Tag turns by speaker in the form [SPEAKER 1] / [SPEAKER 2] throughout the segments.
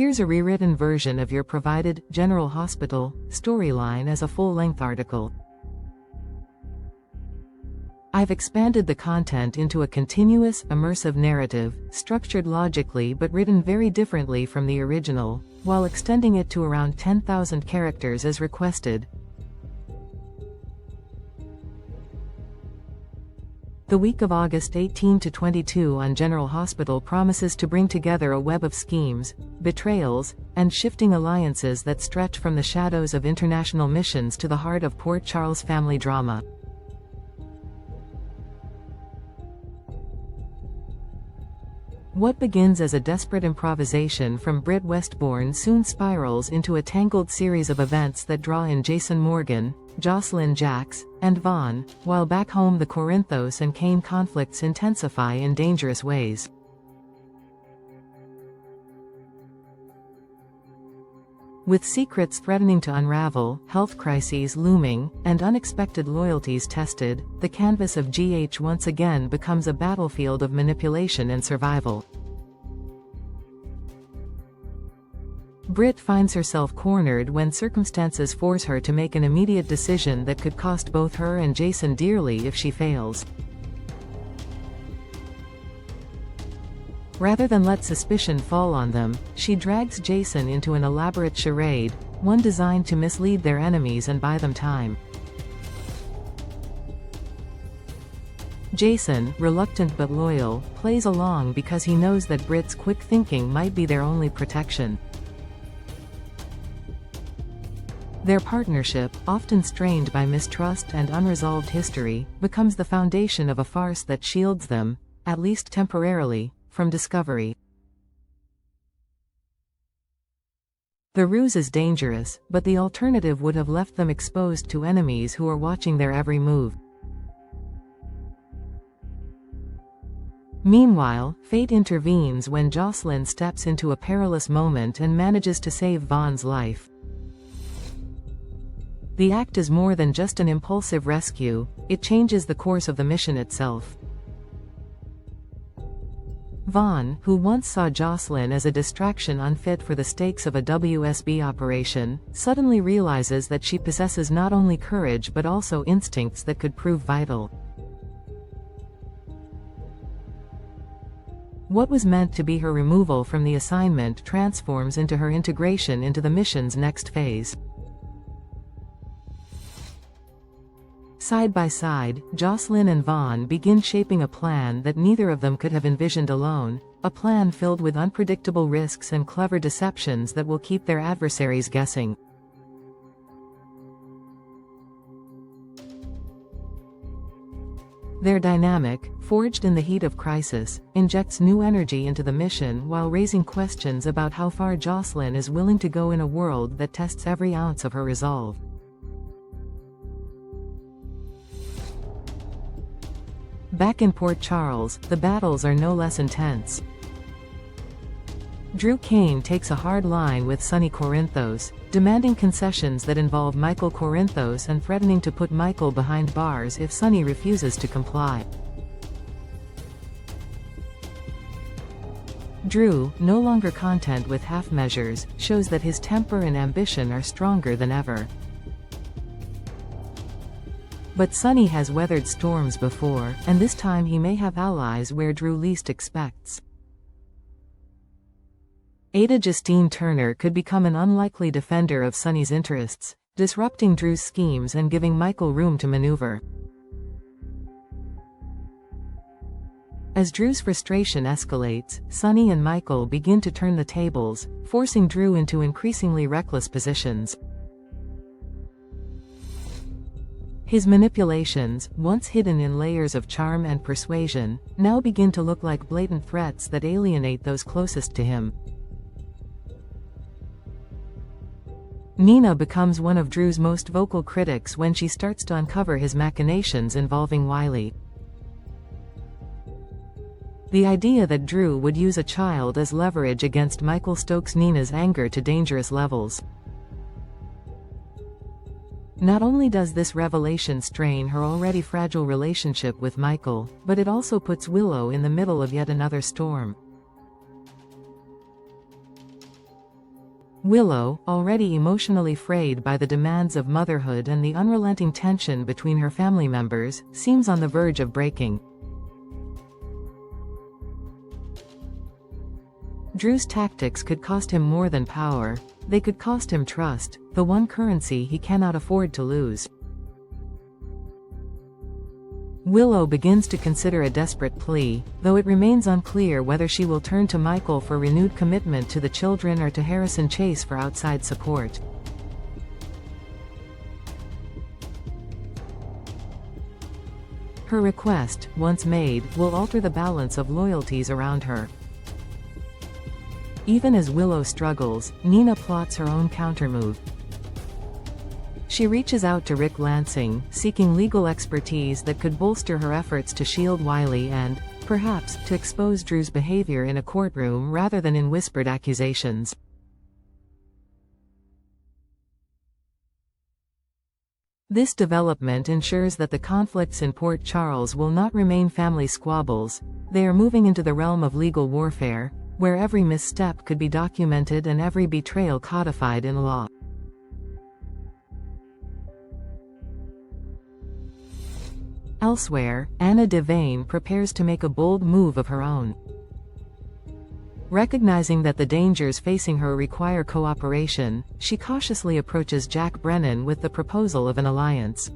[SPEAKER 1] Here's a rewritten version of your provided General Hospital storyline as a full-length article. I've expanded the content into a continuous, immersive narrative, structured logically but written very differently from the original, while extending it to around 10,000 characters as requested. The week of August 18 to 22 on General Hospital promises to bring together a web of schemes, betrayals, and shifting alliances that stretch from the shadows of international missions to the heart of Port Charles family drama. What begins as a desperate improvisation from Britt Westbourne soon spirals into a tangled series of events that draw in Jason Morgan, Josslyn Jax, and Vaughn, while back home the Corinthos and Kane conflicts intensify in dangerous ways. With secrets threatening to unravel, health crises looming, and unexpected loyalties tested, the canvas of GH once again becomes a battlefield of manipulation and survival. Britt finds herself cornered when circumstances force her to make an immediate decision that could cost both her and Jason dearly if she fails. Rather than let suspicion fall on them, she drags Jason into an elaborate charade, one designed to mislead their enemies and buy them time. Jason, reluctant but loyal, plays along because he knows that Britt's quick thinking might be their only protection. Their partnership, often strained by mistrust and unresolved history, becomes the foundation of a farce that shields them, at least temporarily, from discovery. The ruse is dangerous, but the alternative would have left them exposed to enemies who are watching their every move. Meanwhile, fate intervenes when Josslyn steps into a perilous moment and manages to save Vaughn's life. The act is more than just an impulsive rescue, it changes the course of the mission itself. Vaughn, who once saw Josslyn as a distraction unfit for the stakes of a WSB operation, suddenly realizes that she possesses not only courage but also instincts that could prove vital. What was meant to be her removal from the assignment transforms into her integration into the mission's next phase. Side by side, Josslyn and Vaughn begin shaping a plan that neither of them could have envisioned alone, a plan filled with unpredictable risks and clever deceptions that will keep their adversaries guessing. Their dynamic, forged in the heat of crisis, injects new energy into the mission while raising questions about how far Josslyn is willing to go in a world that tests every ounce of her resolve. Back in Port Charles, the battles are no less intense. Drew Kane takes a hard line with Sonny Corinthos, demanding concessions that involve Michael Corinthos and threatening to put Michael behind bars if Sonny refuses to comply. Drew, no longer content with half measures, shows that his temper and ambition are stronger than ever. But Sonny has weathered storms before, and this time he may have allies where Drew least expects. Ada Justine Turner could become an unlikely defender of Sonny's interests, disrupting Drew's schemes and giving Michael room to maneuver. As Drew's frustration escalates, Sonny and Michael begin to turn the tables, forcing Drew into increasingly reckless positions. His manipulations, once hidden in layers of charm and persuasion, now begin to look like blatant threats that alienate those closest to him. Nina becomes one of Drew's most vocal critics when she starts to uncover his machinations involving Wiley. The idea that Drew would use a child as leverage against Michael stokes Nina's anger to dangerous levels. Not only does this revelation strain her already fragile relationship with Michael, but it also puts Willow in the middle of yet another storm. Willow, already emotionally frayed by the demands of motherhood and the unrelenting tension between her family members, seems on the verge of breaking. Drew's tactics could cost him more than power. They could cost him trust, the one currency he cannot afford to lose. Willow begins to consider a desperate plea, though it remains unclear whether she will turn to Michael for renewed commitment to the children or to Harrison Chase for outside support. Her request, once made, will alter the balance of loyalties around her. Even as Willow struggles, Nina plots her own countermove. She reaches out to Rick Lansing, seeking legal expertise that could bolster her efforts to shield Wiley and, perhaps, to expose Drew's behavior in a courtroom rather than in whispered accusations. This development ensures that the conflicts in Port Charles will not remain family squabbles. They are moving into the realm of legal warfare, where every misstep could be documented and every betrayal codified in law. Elsewhere, Anna Devane prepares to make a bold move of her own. Recognizing that the dangers facing her require cooperation, she cautiously approaches Jack Brennan with the proposal of an alliance.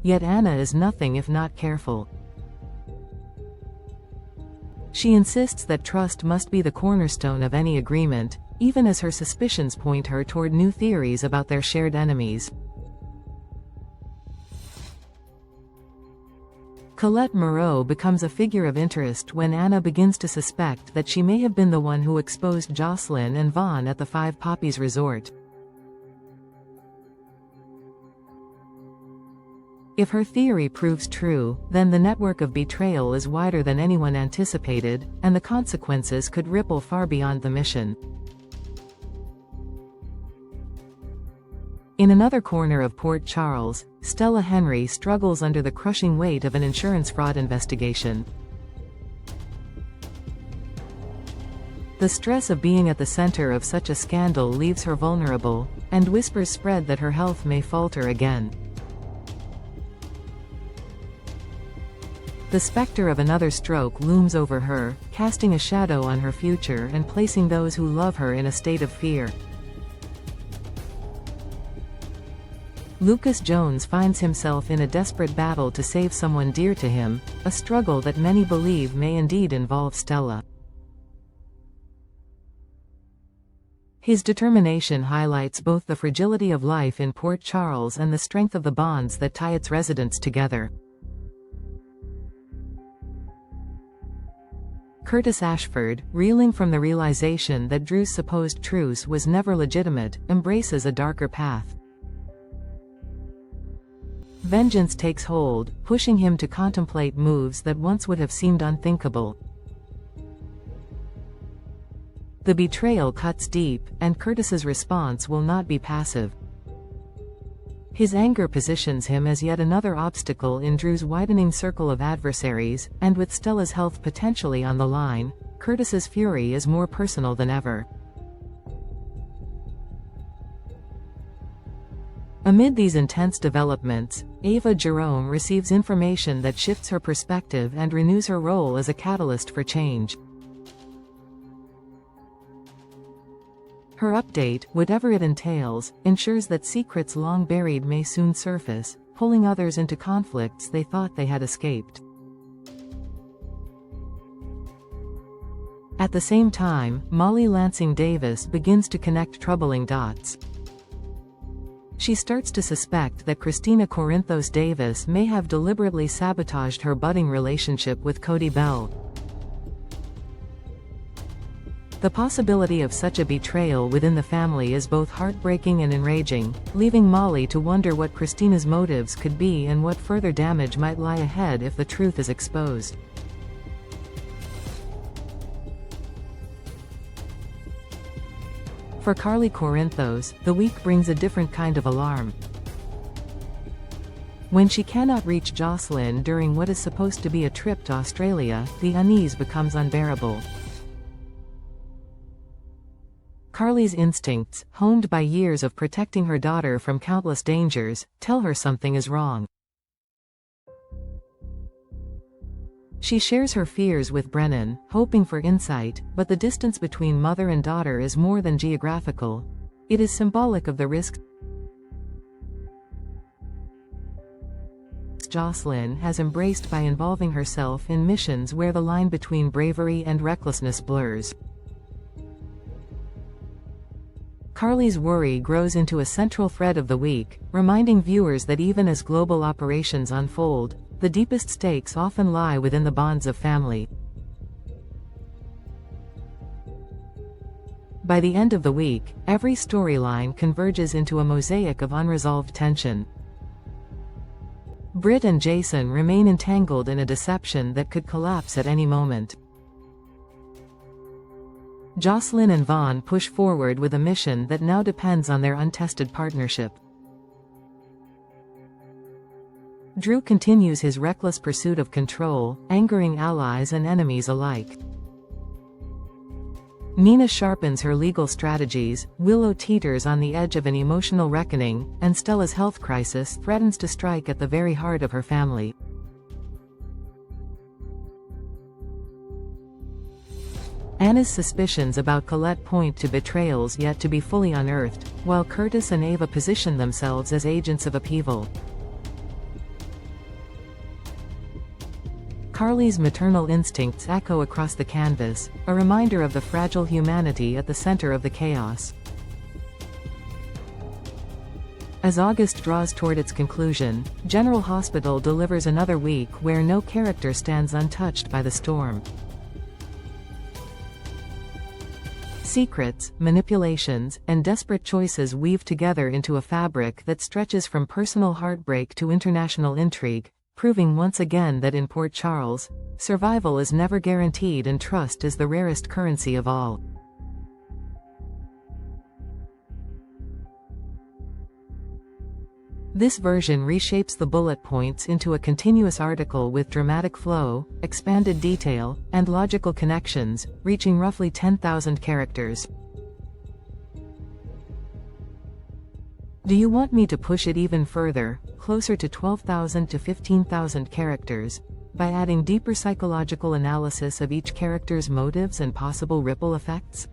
[SPEAKER 1] Yet Anna is nothing if not careful. She insists that trust must be the cornerstone of any agreement, even as her suspicions point her toward new theories about their shared enemies. Colette Moreau becomes a figure of interest when Anna begins to suspect that she may have been the one who exposed Josslyn and Vaughn at the Five Poppies resort. If her theory proves true, then the network of betrayal is wider than anyone anticipated, and the consequences could ripple far beyond the mission. In another corner of Port Charles, Stella Henry struggles under the crushing weight of an insurance fraud investigation. The stress of being at the center of such a scandal leaves her vulnerable, and whispers spread that her health may falter again. The specter of another stroke looms over her, casting a shadow on her future and placing those who love her in a state of fear. Lucas Jones finds himself in a desperate battle to save someone dear to him, a struggle that many believe may indeed involve Stella. His determination highlights both the fragility of life in Port Charles and the strength of the bonds that tie its residents together. Curtis Ashford, reeling from the realization that Drew's supposed truce was never legitimate, embraces a darker path. Vengeance takes hold, pushing him to contemplate moves that once would have seemed unthinkable. The betrayal cuts deep, and Curtis's response will not be passive. His anger positions him as yet another obstacle in Drew's widening circle of adversaries, and with Stella's health potentially on the line, Curtis's fury is more personal than ever. Amid these intense developments, Ava Jerome receives information that shifts her perspective and renews her role as a catalyst for change. Her update, whatever it entails, ensures that secrets long buried may soon surface, pulling others into conflicts they thought they had escaped. At the same time, Molly Lansing Davis begins to connect troubling dots. She starts to suspect that Christina Corinthos Davis may have deliberately sabotaged her budding relationship with Cody Bell. The possibility of such a betrayal within the family is both heartbreaking and enraging, leaving Molly to wonder what Christina's motives could be and what further damage might lie ahead if the truth is exposed. For Carly Corinthos, the week brings a different kind of alarm. When she cannot reach Josslyn during what is supposed to be a trip to Australia, the unease becomes unbearable. Carly's instincts, honed by years of protecting her daughter from countless dangers, tell her something is wrong. She shares her fears with Brennan, hoping for insight, but the distance between mother and daughter is more than geographical. It is symbolic of the risks Josslyn has embraced by involving herself in missions where the line between bravery and recklessness blurs. Carly's worry grows into a central thread of the week, reminding viewers that even as global operations unfold, the deepest stakes often lie within the bonds of family. By the end of the week, every storyline converges into a mosaic of unresolved tension. Britt and Jason remain entangled in a deception that could collapse at any moment. Josslyn and Vaughn push forward with a mission that now depends on their untested partnership. Drew continues his reckless pursuit of control, angering allies and enemies alike. Nina sharpens her legal strategies, Willow teeters on the edge of an emotional reckoning, and Stella's health crisis threatens to strike at the very heart of her family. Anna's suspicions about Colette point to betrayals yet to be fully unearthed, while Curtis and Ava position themselves as agents of upheaval. Carly's maternal instincts echo across the canvas, a reminder of the fragile humanity at the center of the chaos. As August draws toward its conclusion, General Hospital delivers another week where no character stands untouched by the storm. Secrets, manipulations, and desperate choices weave together into a fabric that stretches from personal heartbreak to international intrigue, proving once again that in Port Charles, survival is never guaranteed and trust is the rarest currency of all. This version reshapes the bullet points into a continuous article with dramatic flow, expanded detail, and logical connections, reaching roughly 10,000 characters. Do you want me to push it even further, closer to 12,000 to 15,000 characters, by adding deeper psychological analysis of each character's motives and possible ripple effects?